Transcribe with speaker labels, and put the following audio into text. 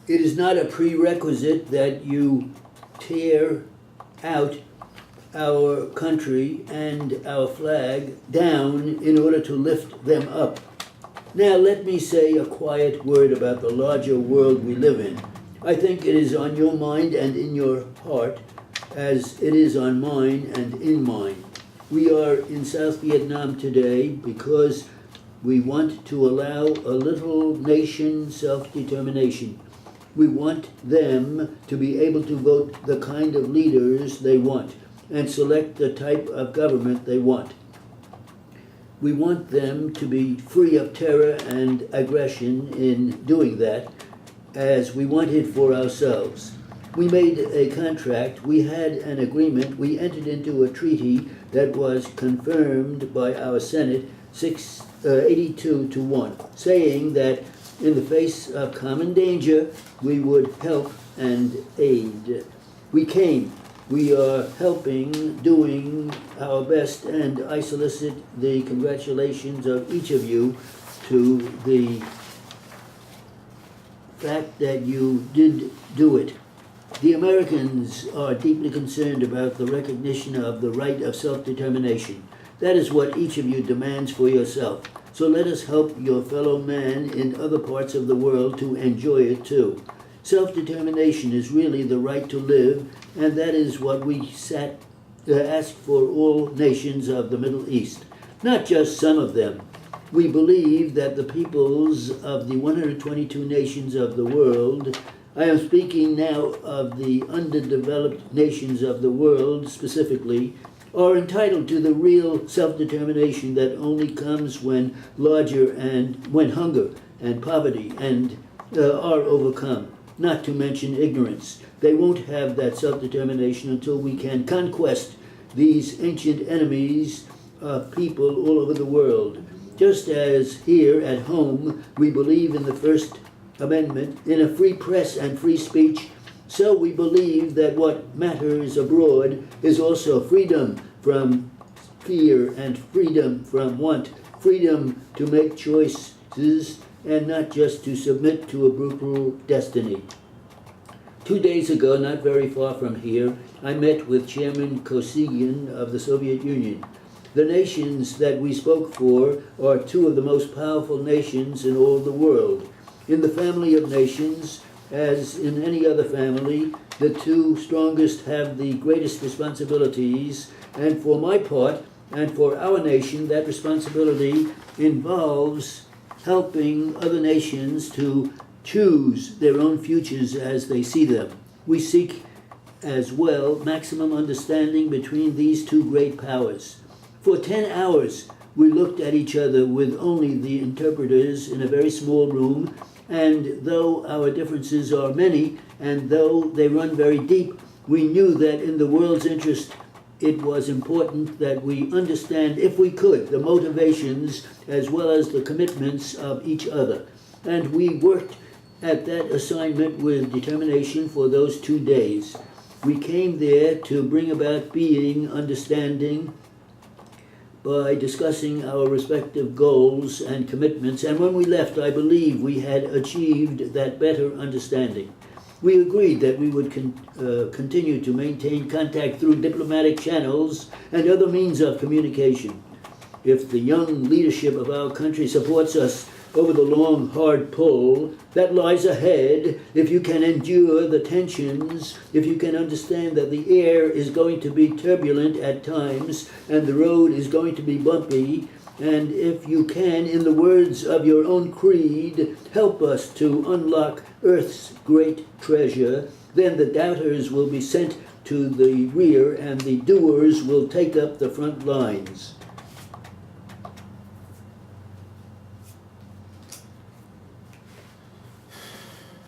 Speaker 1: It is not a prerequisite that you tear out our country and our flag down in order to lift them up. Now let me say a quiet word about the larger world we live in. I think it is on your mind and in your heart as it is on mine and in mine. We are in South Vietnam today because we want to allow a little nation self-determination. We want them to be able to vote the kind of leaders they want and select the type of government they want. We want them to be free of terror and aggression in doing that, as we want it for ourselves. We made a contract, we had an agreement, we entered into a treaty that was confirmed by our Senate 82-1, saying that in the face of common danger, we would help and aid. We came. We are helping, doing our best, and I solicit the congratulations of each of you to the fact that you did do it. The Americans are deeply concerned about the recognition of the right of self-determination. That is what each of you demands for yourself. So let us help your fellow man in other parts of the world to enjoy it too. Self-determination is really the right to live, and that is what we ask for all nations of the Middle East, not just some of them. We believe that the peoples of the 122 nations of the world, I am speaking now of the underdeveloped nations of the world specifically, are entitled to the real self-determination that only comes when when hunger and poverty are overcome, not to mention ignorance. They won't have that self-determination until we can conquest these ancient enemies of people all over the world. Just as here at home we believe in the First Amendment, in a free press and free speech, so we believe that what matters abroad is also freedom from fear and freedom from want, freedom to make choices and not just to submit to a brutal destiny. 2 days ago, not very far from here, I met with Chairman Kosygin of the Soviet Union. The nations that we spoke for are two of the most powerful nations in all the world. In the family of nations, as in any other family, the two strongest have the greatest responsibilities, and for my part, and for our nation, that responsibility involves helping other nations to choose their own futures as they see them. We seek as well maximum understanding between these two great powers. For 10 hours, we looked at each other with only the interpreters in a very small room, and though our differences are many, and though they run very deep, we knew that in the world's interest, it was important that we understand, if we could, the motivations as well as the commitments of each other. And we worked at that assignment with determination for those 2 days. We came there to bring about being, understanding, by discussing our respective goals and commitments, and when we left, I believe we had achieved that better understanding. We agreed that we would continue to maintain contact through diplomatic channels and other means of communication. If the young leadership of our country supports us over the long, hard pull that lies ahead, if you can endure the tensions, if you can understand that the air is going to be turbulent at times and the road is going to be bumpy, and if you can, in the words of your own creed, help us to unlock Earth's great treasure, then the doubters will be sent to the rear and the doers will take up the front lines.